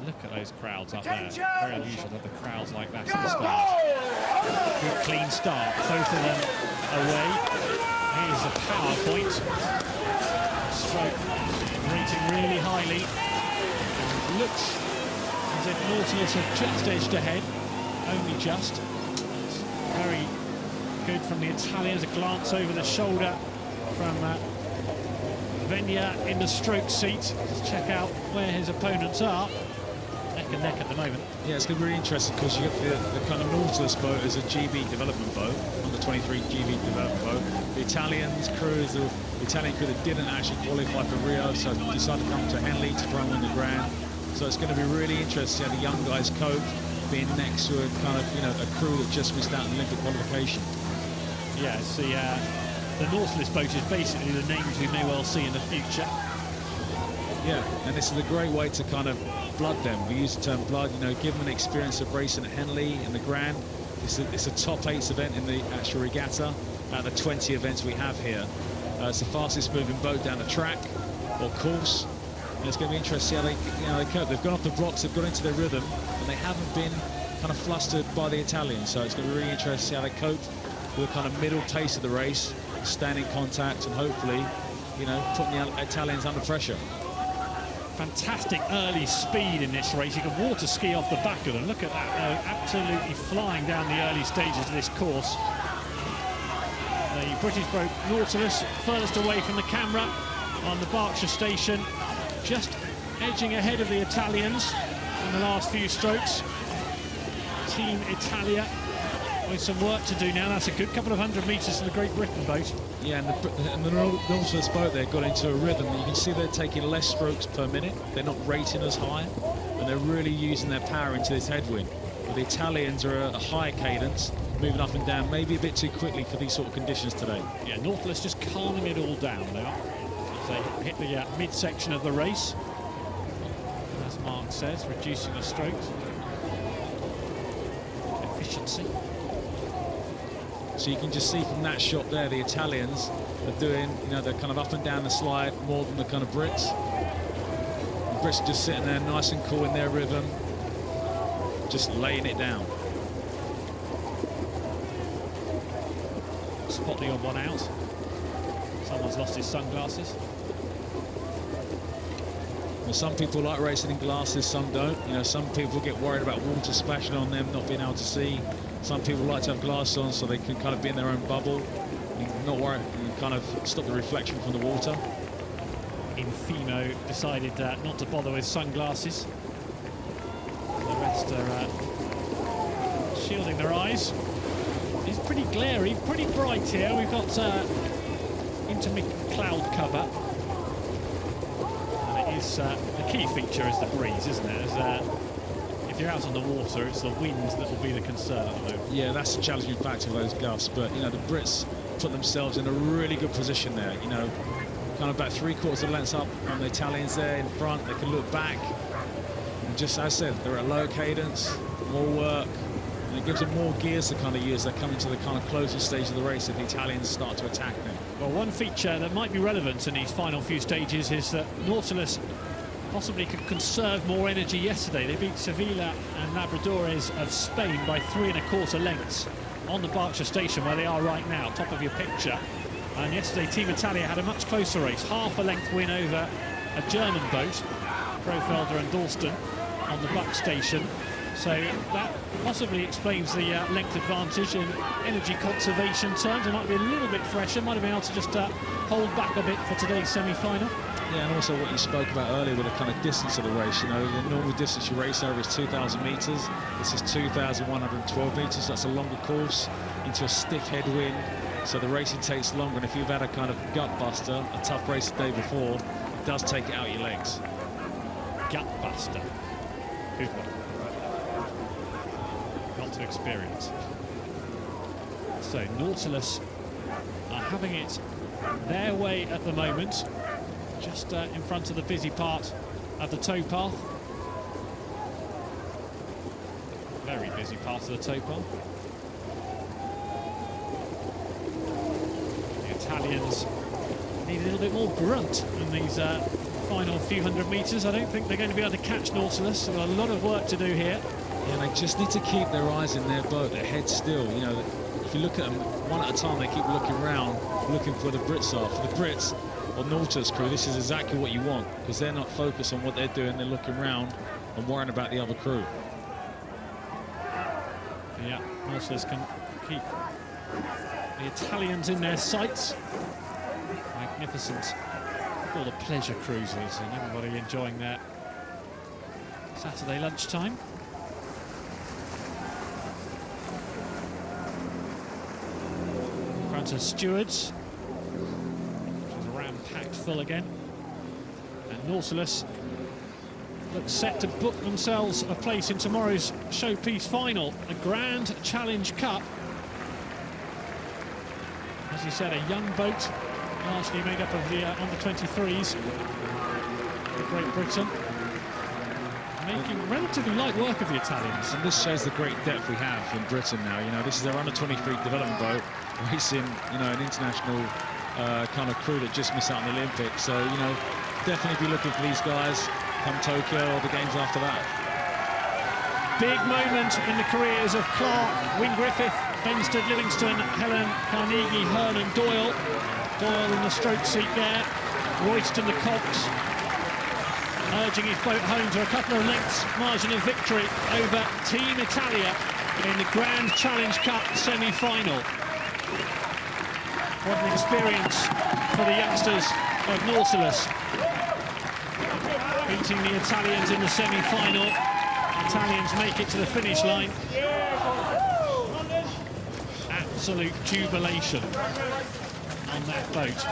Look at those crowds up there. Very unusual to have the crowds like that at the start. Good clean start, both of them away. Here's a power point. Stroke rating really highly. And looks as if Nautilus have just edged ahead, only just. It's very good from the Italians. A glance over the shoulder from Venya in the stroke seat. Let's check out where his opponents are. Neck and neck at the moment. Yeah, it's going to be really interesting because you got the kind of Nautilus boat as a GB development boat, on the 23 GB development boat. The Italians crew is the Italian crew that didn't actually qualify for Rio, so decided to come to Henley to try and win the Grand. So it's going to be really interesting how the young guys cope, being next to a kind of, you know, a crew that just missed out on Olympic qualification. Yeah, the Nautilus boat is basically the names we may well see in the future. Yeah, and this is a great way to kind of blood them. We use the term blood, you know, give them an experience of racing at Henley in the Grand. It's a top 8 event in the actual regatta out of the 20 events we have here. It's the fastest moving boat down the track or course. And it's going to be interesting to see how they cope. They've gone off the blocks, they've got into their rhythm, and they haven't been kind of flustered by the Italians. So it's going to be really interesting to see how they cope with the kind of middle pace of the race, staying in contact, and hopefully, you know, putting the Italians under pressure. Fantastic early speed in this race. You can water ski off the back of them. Look at that, absolutely flying down the early stages of this course. The British boat Nautilus furthest away from the camera on the Berkshire station, just edging ahead of the Italians in the last few strokes. Team Italia with some work to do now. That's a good couple of 100 metres to the Great Britain boat. Yeah, and the Nautilus boat there got into a rhythm. You can see they're taking less strokes per minute. They're not rating as high, and they're really using their power into this headwind. But the Italians are at a higher cadence, moving up and down, maybe a bit too quickly for these sort of conditions today. Yeah, Nautilus just calming it all down now as they hit the midsection of the race. As Mark says, reducing the strokes. Efficiency. So you can just see from that shot there, the Italians are doing, you know, they're kind of up and down the slide more than the kind of Brits. The Brits are just sitting there nice and cool in their rhythm, just laying it down. Spot the odd one out. Someone's lost his sunglasses. Well, some people like racing in glasses, some don't. You know, some people get worried about water splashing on them, not being able to see. Some people like to have glasses on so they can kind of be in their own bubble, and not worry, and kind of stop the reflection from the water. Infino decided not to bother with sunglasses. The rest are shielding their eyes. It's pretty glary, pretty bright here. We've got intermittent cloud cover. And it is the key feature is the breeze, isn't it? If you're out on the water, it's the wind that will be the concern. Yeah, that's the challenging factor of those gusts. But, you know, the Brits put themselves in a really good position there. You know, kind of about 3/4 of lengths up on the Italians there in front. They can look back. And just as I said, they're at lower cadence, more work. And it gives them more gears to kind of use. They're coming to the kind of closing stage of the race if the Italians start to attack them. Well, one feature that might be relevant in these final few stages is that Nautilus possibly could conserve more energy yesterday. They beat Sevilla and Labradores of Spain by 3 1/4 lengths on the Berkshire station where they are right now, top of your picture. And yesterday, Team Italia had a much closer race, half a length win over a German boat, Profelder and Dalston, on the Buck station. So that possibly explains the length advantage in energy conservation terms. It might be a little bit fresher, might have been able to just hold back a bit for today's semi-final. Yeah, and also what you spoke about earlier with the kind of distance of the race. You know, the normal distance you race over is 2,000 metres. This is 2,112 metres. That's a longer course into a stiff headwind. So the racing takes longer. And if you've had a kind of gut buster, a tough race the day before, it does take it out your legs. Gut buster. Good one. Not to experience. So Nautilus are having it their way at the moment. Just in front of the busy part of the towpath. Very busy part of the towpath. The Italians need a little bit more grunt in these final few hundred metres. I don't think they're going to be able to catch Nautilus. They've got a lot of work to do here. Yeah, they just need to keep their eyes in their boat, their head still. You know, if you look at them one at a time, they keep looking around, looking for the Brits are. For the Brits or Nautilus crew, this is exactly what you want, because they're not focused on what they're doing. They're looking around and worrying about the other crew. Yeah, Nautilus can keep the Italians in their sights. Magnificent. All the pleasure cruises and everybody enjoying their Saturday lunchtime. In front of stewards, which is ram-packed full again. And Nautilus looks set to book themselves a place in tomorrow's showpiece final, the Grand Challenge Cup. As you said, a young boat, largely made up of the under-23s for Great Britain, making relatively light work of the Italians. And this shows the great depth we have in Britain now. You know, this is their under-23 development boat, racing, you know, an international kind of crew that just missed out on the Olympics. So, you know, definitely be looking for these guys come Tokyo or the games after that. Big moment in the careers of Clark, Wyn Griffith, Benstead, Livingston, Helen, Carnegie, Hearn and Doyle. Doyle in the stroke seat there, Royston the Cox, urging his boat home to a couple of lengths margin of victory over Team Italia in the Grand Challenge Cup semi-final. What an experience for the youngsters of Nautilus. Beating the Italians in the semi-final. Italians make it to the finish line. Absolute jubilation on that boat.